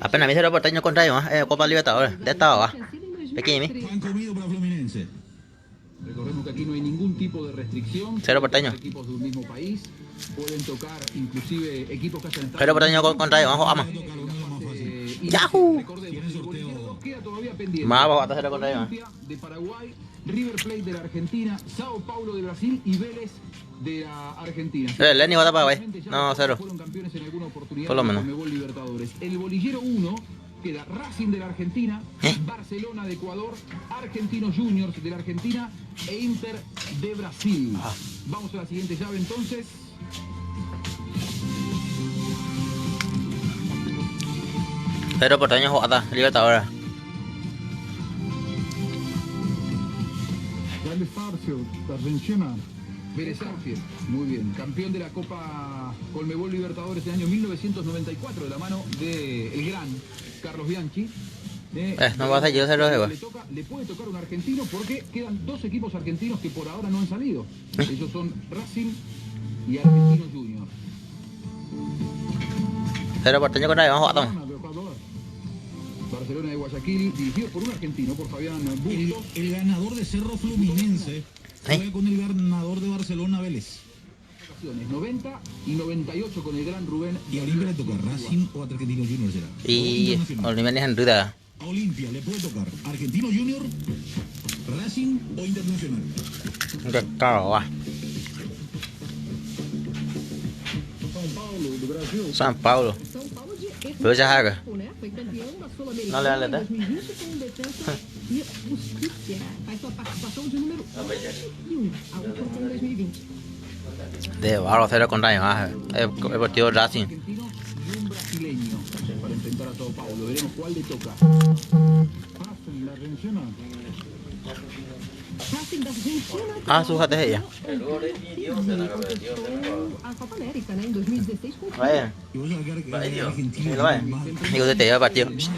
Apenas me hice reporteño contra ellos, Copa Libertadores. De esta va. Pequeño, Pan comido para Fluminense. Recordemos que aquí no hay ningún tipo de restricción. Cero porteño. Equipos de un mismo país pueden tocar inclusive equipos que hayan entrado. Cero porteño contra ellos, vamos. ¡Yahoo! Recordemos, el bolillero queda todavía pendiente. Más abajo, hasta cero contra ellos. Olimpia de Paraguay, River Plate de la Argentina, Sao Paulo de Brasil y Vélez de la Argentina. Lenny va a Paraguay. No, cero. Fueron campeones en alguna oportunidad Por lo menos. de Conmebol Libertadores. El bolillero 1 queda Racing de la Argentina, Barcelona de Ecuador, Argentinos Juniors de la Argentina e Inter de Brasil. Vamos a la siguiente llave entonces. Cero porteño jugada, Libertadores. Vélez Sarsfield, de Argentina. Vélez Sarsfield, muy bien. Campeón de la Copa Conmebol Libertadores del año 1994 de la mano del gran Carlos Bianchi. No va a ser yo cero de Le puede tocar un argentino porque quedan dos equipos argentinos que por ahora no han salido. Ellos son Racing y Argentinos Juniors. Cero porteño contra ellos, vamos a De Ecuador. Barcelona de Guayaquil, dirigido por un argentino, por Fabián Bustos. El ganador de Cerro Fluminense juega con el ganador de Barcelona Vélez. 90 y 98 con el gran Rubén. Y a Olimpia le toca Racing o Argentino Junior será. Y Olimpia es en ruta. A Olimpia le puede tocar Argentino Junior, Racing o Internacional. Claro, va. São Paulo. Pero ya haga. No le dale, ¿eh? De barro cero contra ellos, el partido Racing. Argentino y un brasileño para enfrentar a Sao Paulo. Veremos cuál le toca. Racing, de Argentina. Sújate ella. A Copa América, né, em 2016 com o Vaya. Y vos sabés que Vaya, tío. Argentina Vaya. es más Digo, te lleva el partido. débil,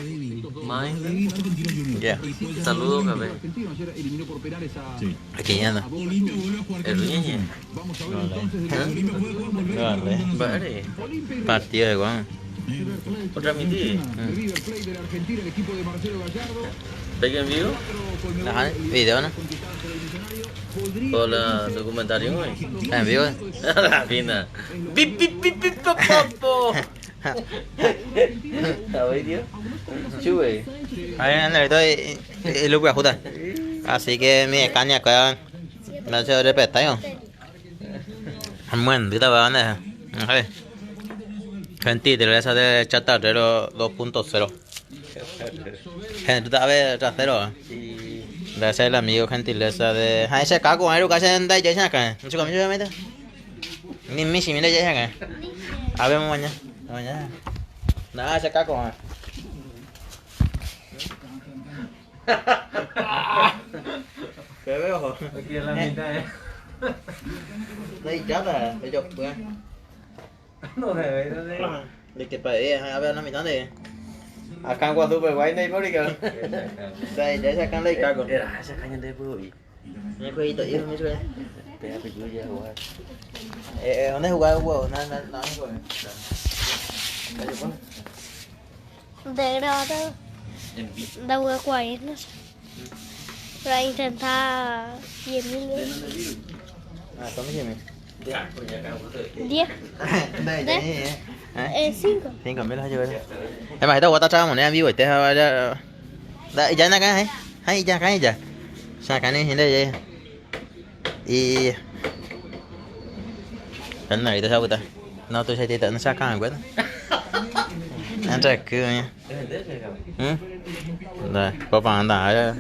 Argentino Junior. Yeah. Y después de Saludos, el Gabriel. argentino ayer eliminó por penales a Sí. Pequeñando. a Boca Olimpia Juniors. vuelve a jugar El con Ñeñe. Vamos a ver entonces de los Olimpia puede jugar, volver a jugar con Vale. Internacional. Vale. Olimpia y River. Partido de Juan. Lo transmití. River Plate de la Argentina, el equipo de Marcelo Gallardo. ¿Veis en vivo? Ajá, video, ¿no? Conquistadas por el millonario. Podría ¿O la documentario hoy? En vivo. La fina. ¡Pip, pip, pip, pip, pop, pop! ¿Sabéis, tío? Sube. Ahí en el y lo voy a jugar. Así que mi caña que no se respeta yo. Bueno, ahorita va a andar. No sé. Gentil, esa de chatarrero 2.0. Gente, tú sabes trasero. Debe ser el amigo gentileza de. Ah, ese caco, a ver, ¿qué hacen de ella acá? No sé cómo yo me meto. Ni mi, si mira ella acá. A ver, mañana. Mañana. Nada, ese caco, ¿Qué veo? Aquí en la mitad, Đây chết à, để chụp kìa. No se ve, no se ve. Đi kịp rồi, a ver, no me dónde. Acá en Guadalupe, guay, đây, bố đi kìa. Đây, để sacar đây caco. Era esa caña de Puy. Me fui tự nhiên, me fui. Pega pico ya, jugar. ¿Dónde jugaba el huevo? No, jugué. De grado da una 40 para intentar 10.000 euros. Ah, ¿cómo se llama? 10, Đây, đây, 5. 5.000 hay chưa? Em mà đâu có tao trao một em view để ha ra. Đây, ya na cái hay ya cái giờ. Sao cái này hiện đây vậy? Y cái này tôi sao vậy ta? Nó tôi sẽ tự nó sao cái quên. Anh trai cứ nha. Đây, có bạn đã.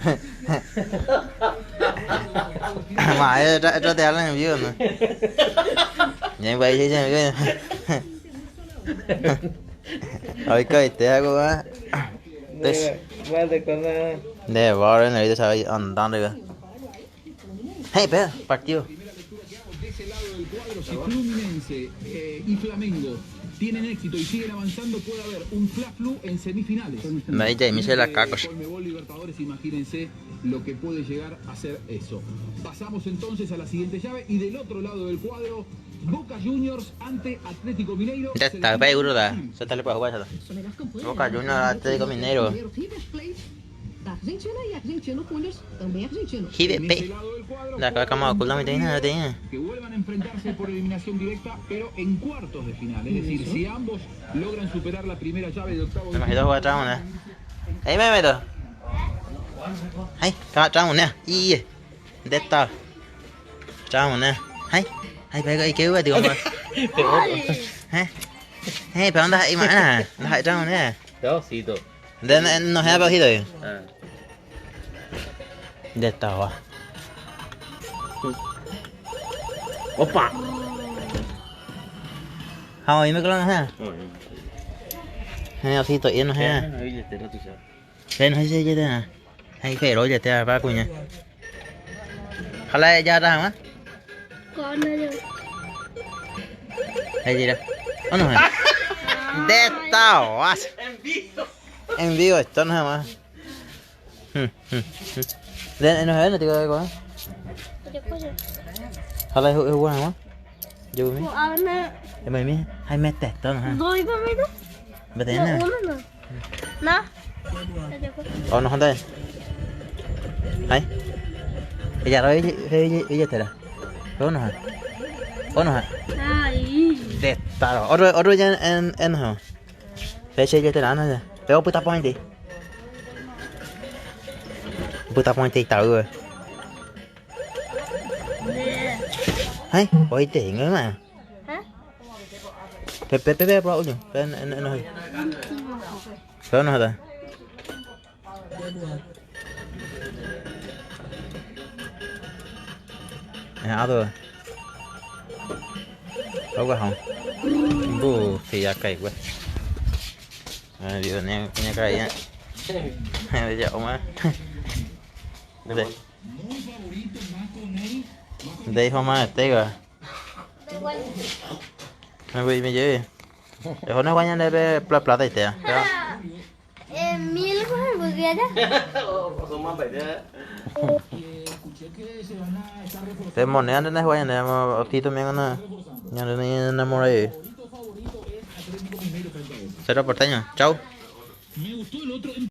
Mà ra tiền là view nữa. Vậy vậy chứ cái. Rồi coi té quá. Guarda con la... De ahora en ahorita se va andando. Hey, pero partido. De ese lado del cuadro, si Fluminense y Flamengo tienen éxito y siguen avanzando, puede haber un fla-flu en semifinales. Ahí ya me hice la cacos. Conmebol Libertadores, imagínense lo que puede llegar a ser eso. Pasamos entonces a la siguiente llave y del otro lado del cuadro, Boca Juniors ante Atlético Mineiro. Ya está, pe euro da. Se está le puede jugar ya. Sua melhor campanha. Boca Juniors, Atlético Mineiro. River Plate da Argentina y Argentino Juniors, también argentino. En River ese Plate. lado del cuadro, La acá como oculta mi tenía, tenía. que vuelvan a enfrentarse por eliminación directa, pero en cuartos de final. Es decir, si ambos logran superar la primera llave de octavos Me de imagino jugar atrás una. Ahí me meto. Ahí, các atrás một nè. Y Delta. Atrás một nè. Hay phải cứu vậy thì không mà. Hay phải onda hay mà nè. Nó hay atrás một nè. Pedacito. No hay bajito. Ah. Delta va. Opa. Thôi mấy cái đó ha. Hay thì tụi nó ha. Đây nó hay gì thế nè. Hay phải rồi thế ba cô nhỉ. Khai lại ra ra hả? Con này rồi. Hay gì đâu? Ơ nó hả? Delta va. En vivo esto no más. Lên nó hết rồi thì coi coi. Khai lại hữu quá hả? Dù mi. Em mi 2 mét tẹt đó hả? Rồi ba mấy đó. Bà thấy nè. Nó. Nó không đây. Hay. Bây giờ rồi bây giờ thế nào? Nó hả? Nó hả? Tẹt ta rồi. Ở rồi en hả? Để chơi thế nào nè. Để ông bứt point đi. Bứt point thì tự rồi. Hay, ôi tiền nữa mà. Pe bro nhỉ. Pe nó hơi. Đó nó hả? Áo rồi. Đâu có hồng. Bù thì ra cày quá. Bây giờ nè cày á. Bây giờ ông á. Đây. Đây không ai té rồi. Mày bị mày gì? Để hôm nay qua nhà đây plata đây tè. Mil con porque ya. Te moneda de las guayas, a ti también una. Ya no me enamoré. Cero porteño. Chau. Me gustó el otro.